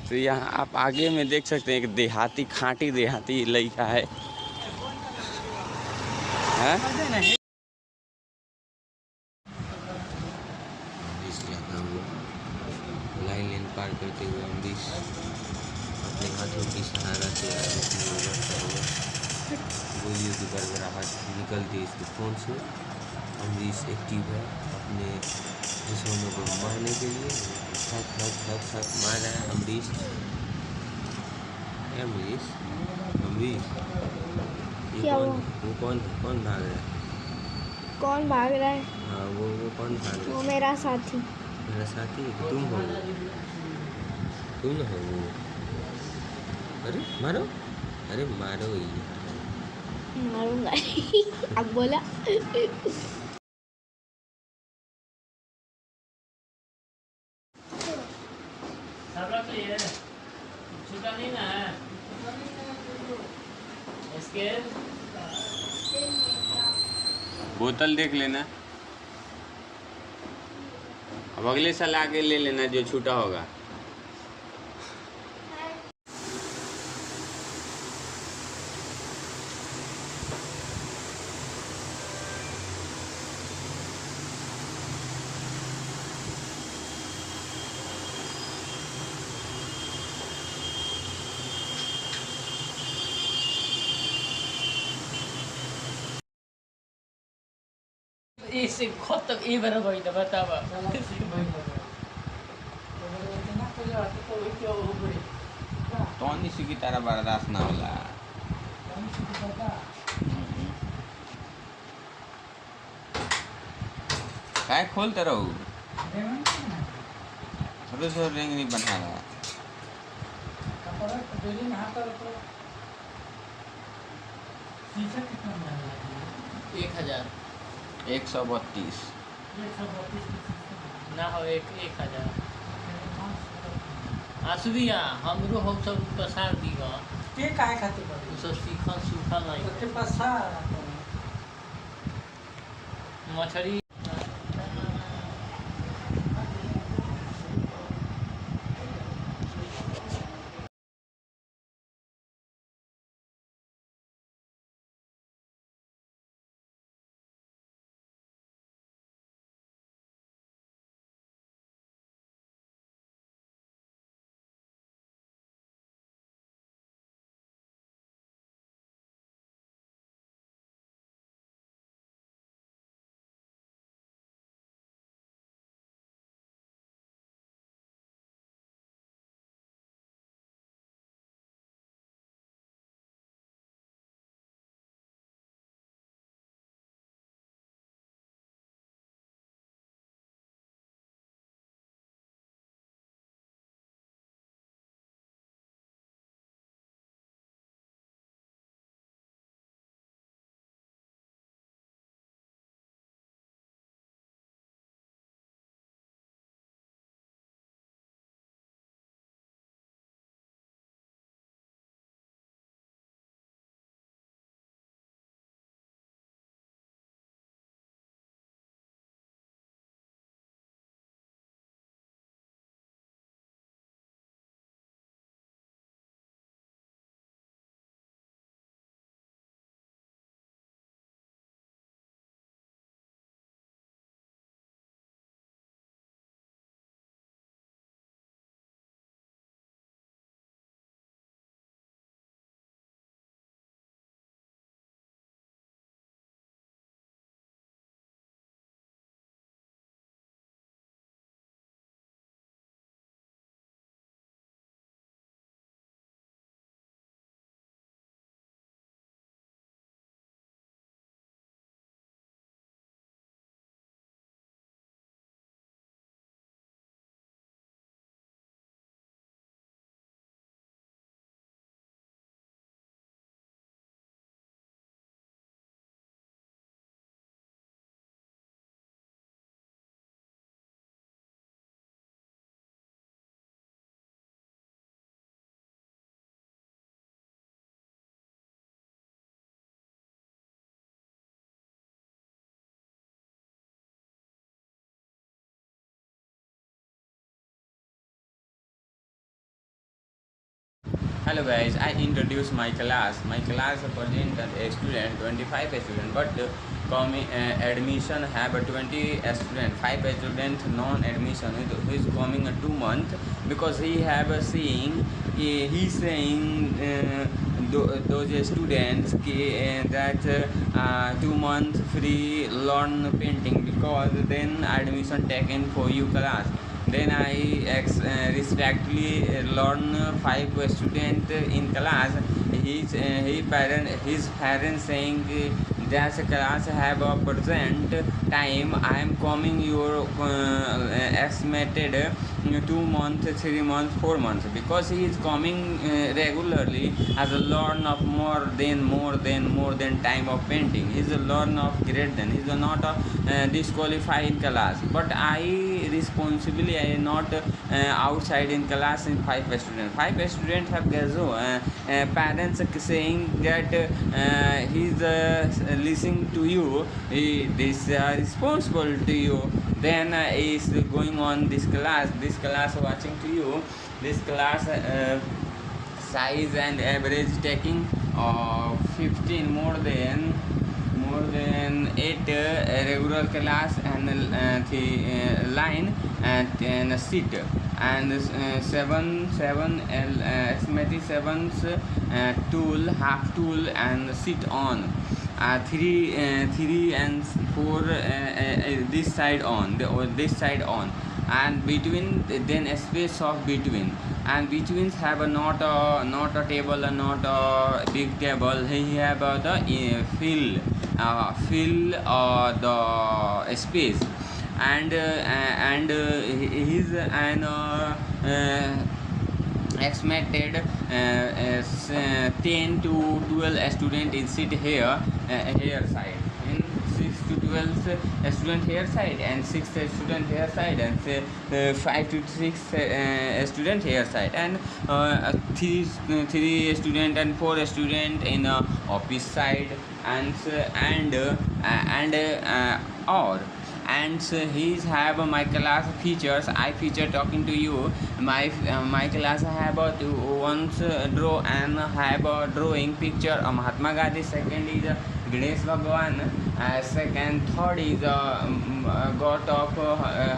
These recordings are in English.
तो यहाँ आप आगे में देख सकते हैं एक देहाती, खाँटी देहाती लड़का है। हैं? लाइन लेन पार करते हुए अम्बरीश अपने हाथों की सहारा से आगे की ओर बढ़ता हुआ। गोलियों की गड़गड़ाहट निकलती इसके फोन से। अम्बरीश एक्टिव है अपने दुश्मनों को मारने के लिए। थक थक थक थक मार रहा है अम्बरीश। अम्बरीश अम्बरीश ये कौन है? कौन भाग रहा है? कौन भाग रहा है? हाँ वो कौन भाग रहा है? वो मेरा साथी। मेरा साथी है कि तुम हो? तुम हो वो? अरे मारो, अरे मारो यार। मारूंगा। अब बोला। सब रख लिए, छूटा नहीं ना है इसके। बोतल देख लेना, अब अगले साल आके ले लेना जो छूटा होगा। इससे खत्म ये बार भाई तो बतावा कौन इसी की तरह बर्दाश्त ना होला। काय खोलते रहो, रोज रिंग नहीं बना रहा है। 1000 132 ना हो 1000 आसुदिया हमरो हम सब पसार दीगा के काय खातिर उ सब सीखल सूखल नहीं के पसार मछली Hello guys, I introduce my class. My class present a student, 25 student, but admission have a 20 student, 5 student non-admission who is coming a 2 month because he have a saying, he saying those students that 2 months free learn painting because then admission taken for you class. Then I respectfully learn 5 student in class. His parents saying that class have a present time. I am coming your estimated 2 months, 3 months, 4 months because he is coming regularly as a learn of more than time of painting. He is a learn of great than. He is not disqualified in class. But I responsibly I not outside in class in 5 students. 5 students have parents saying that he is listening to you. He is responsible to you. Then is going on this class watching to you. This class size and average taking 15 more than 8 regular class and line and seat and 7 estimated 7's tool, half tool and sit on 3 and 4 this side on or this side on, and between then a space of between, and betweens have not a table and not a big table. He have the fill the space and his an estimated 10 to 12 student in sit here side, in 6 to 12 student here side and 6 student here side and 5 to 6 student here side and 3 student and 4 student in office side and or. And he's have my class features. I feature talking to you. My class have once draw and have a drawing picture of Mahatma Gandhi. Second is Ganesh Bhagwan. Third is God of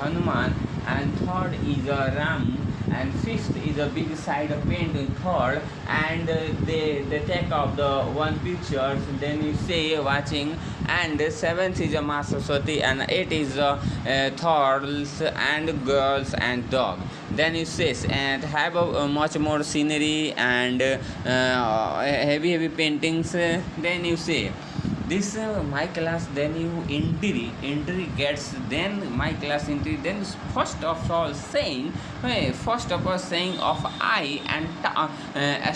Hanuman, and third is Ram, and fifth is a big side of paint in third, and they take off the one picture, then you say watching, and seventh is a Master Saraswati, and 8 is thorns and girls and dog. Then you say and have a much more scenery and heavy paintings. Then you say this my class, then you entry gets, then my class entry, then first of all saying of I and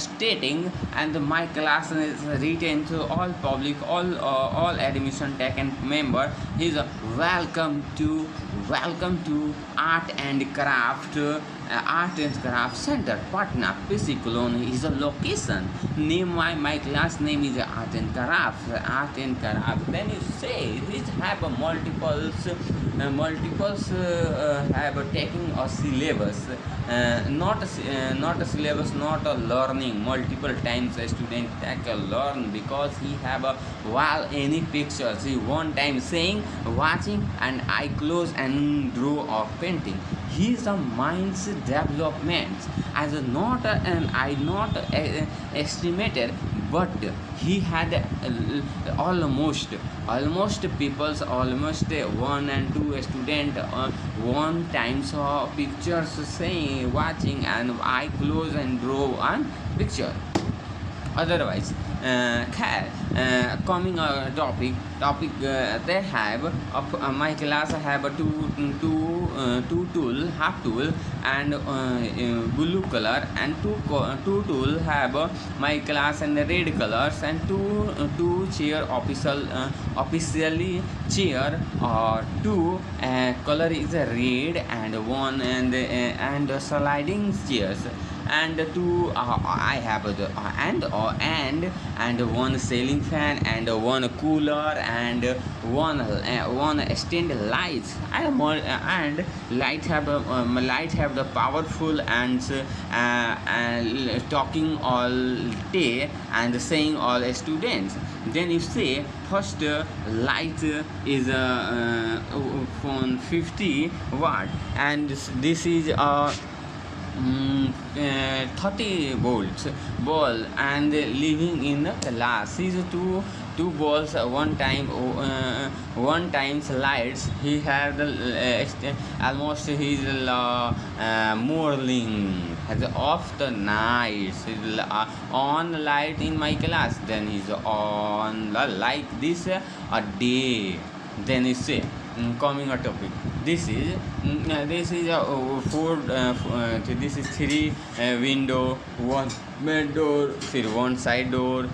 stating, and my class is written to all public, all admission taken member. Is welcome to art and craft center, Patna, PC Colony is a location. Name my class name is art and craft. Then you say these have a multiples have taking a syllabus, not a syllabus, not a learning. Multiple times a student take a learn because he have a while any pictures. He one time saying watching and I close and draw of painting. His mind's development as not estimated, but he had almost people's almost 1 and 2 student one time saw pictures saying watching and I close and draw one picture. Otherwise coming topic they have my class have a two tool, half tool and blue color, and two tool have my class and red colors, and two chair officially chair or two color is red and one and sliding chairs. and two I have the and one ceiling fan and one cooler and one stand lights. And light have the powerful and talking all day and saying all students. Then you say first light is from 50 watt, and this is 30 volts ball and living in the glass. These two balls one times lights. He had almost his morning has off the nights. He's on light in my class, then he's on like this a day. Then he say coming a topic. This is this is three window, one main door, one side door,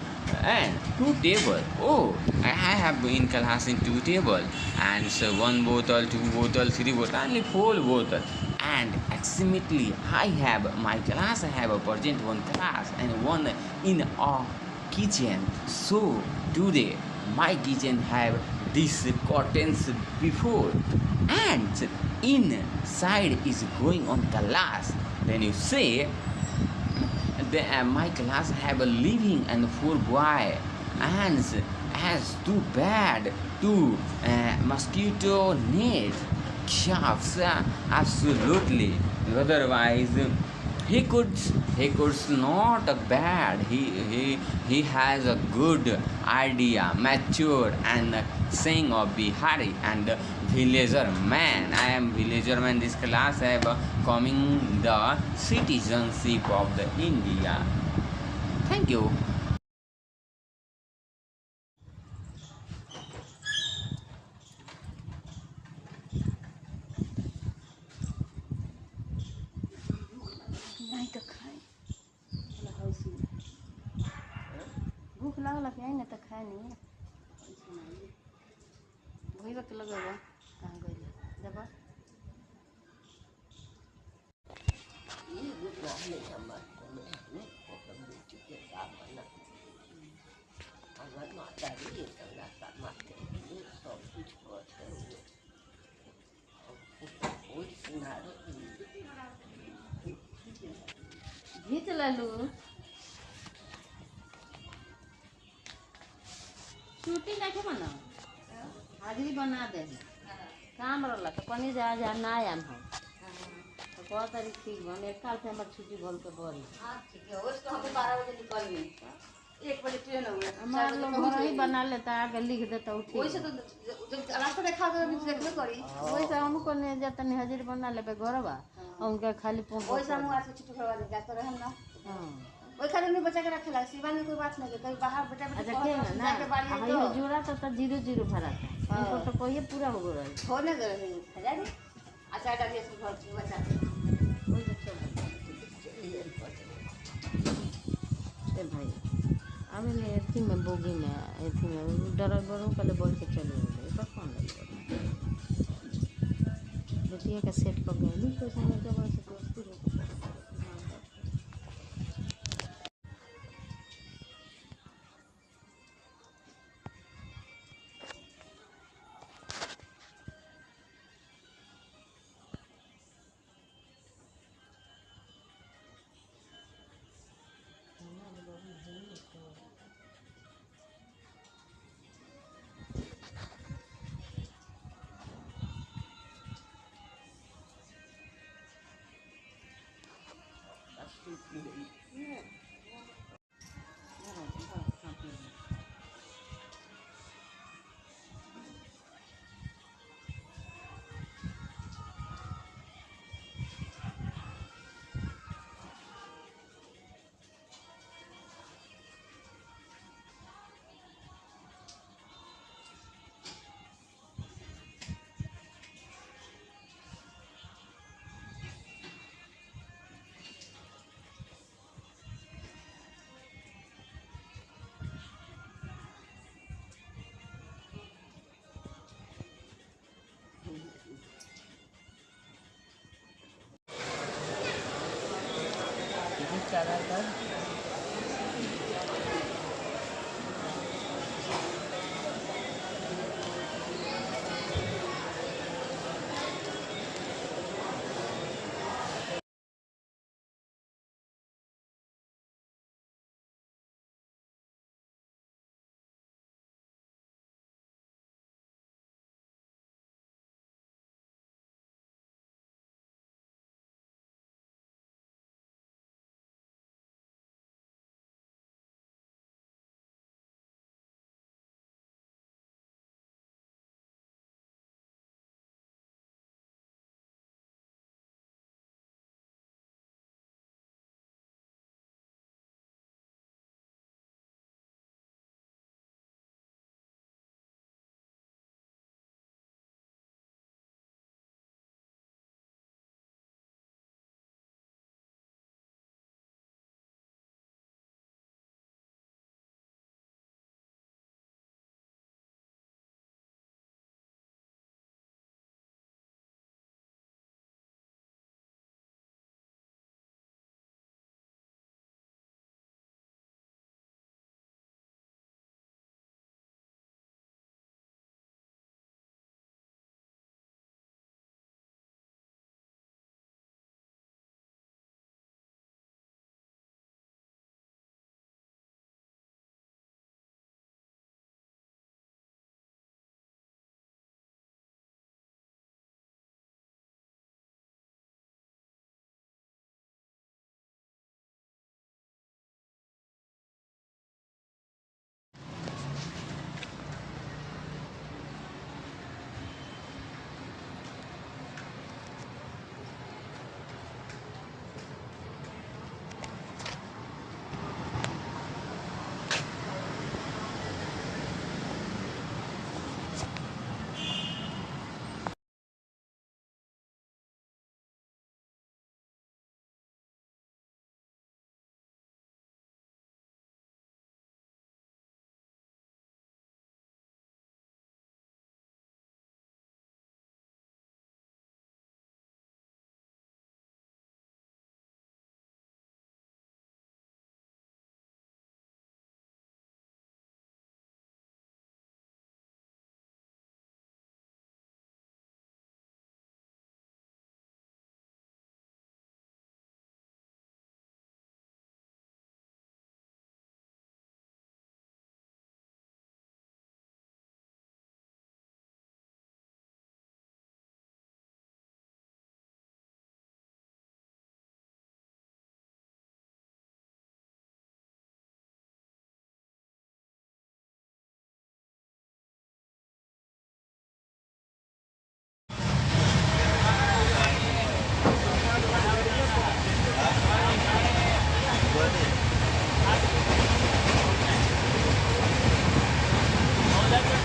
and two table. Oh, I have in class in two table, and so one bottle, two bottle, three bottle, only four bottle. And approximately I have my class. I have a present one class and one in a kitchen. So today my kitchen have these curtains before, and inside is going on glass. Then you say my class have a living and four boy, and has too bad two mosquito net. Yes, absolutely. Otherwise he could not bad. He has a good idea, mature and saying of Bihari and villager man. I am villager man. This class have coming the citizenship of the India. Thank you. नहीं तो खाए भूख लागल है ना तो खाए नहीं वही वक्त लगेगा कहाँ गई जब घीच लू छुट्टी नहीं बना हाजिरी बना दे काम रहा तो कनी जा ना आम हम तो कह तारीख ठीक बन एक काल से हमारे छुट्टी भल के बड़ी हमारे लोग घर ही बना लेता आगे लिख देता वैसे हमको नहीं जाता नहीं हाजिरी बना ले घर बा उनका खाली नहीं बचा के रखेला सिवा में कोई बात नहीं कहीं बाहर बेटा अच्छा ना हां जोड़ा तो 0-0 भरा था उनको तो कोई पूरा हो गया होने गए हजार अच्छा डालिए सब घर बचा वही तो चल भाई अभी नहीं थी में बोगी में थी में ड्राइवरों पहले बोल के चले गए पर कौन लगे बेटिया का सेट कर गए नहीं तो समय जब से दोस्ती हो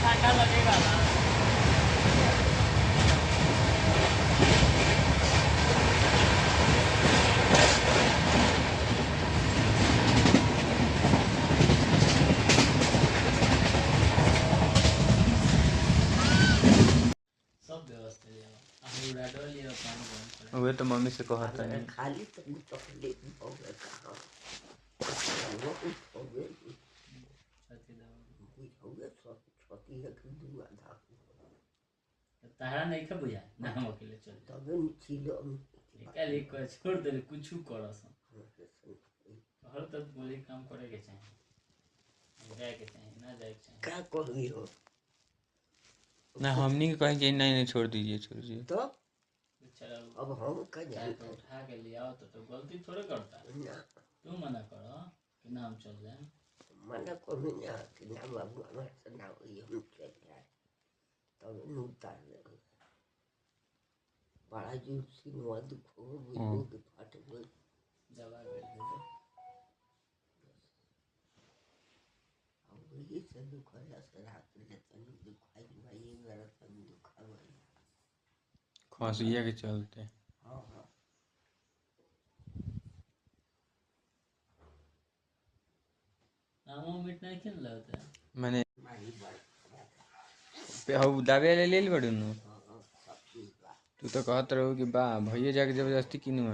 ठंडा लगेगा ना। सब व्यवस्था लिया हम उड़ा डोल लिया पानी बंद कर। वे तो मम्मी से कहता अरे नहीं खाली तो चॉकलेट हो गया कहाँ वो कुछ हो गया छाती दबा कुछ हो गया छोटी है कि दू आधा तारा नहीं खा बुझा ना हम अकेले चल तब चिलो निकाल एक छोड़ दे कुछ करस हर तक बोले काम करे के चाहिए जाए के चाहिए ना जाए के चाहिए क्या कहनी हो ना हमनी के कहीं नहीं नहीं छोड़ दीजिए तो चलो अब हम क्या चाहे जाने तो उठा के ले आओ तो गलती थोड़े करता है ना तू मना करो कि ना हम चल जाए मना कभी ना कि ना बाबू हमारे से ना हुई हम चल जाए तब न उतार ले बड़ा जोर से नुआ दुख हो बुझो के फाट गई दवा के लिए अब वही से दुख है से रात ले तनी दुखाई भाई मेरा तनी दुखा भाई खसिया के चलते हाँ हाँ आमो मीट नहीं खेल लगता मैंने मारी बड़ हऊ दावे ले ले बड़ू नु हाँ सब चीज बा तू तो कहत रहो कि बा भैया जाके जबरदस्ती किनु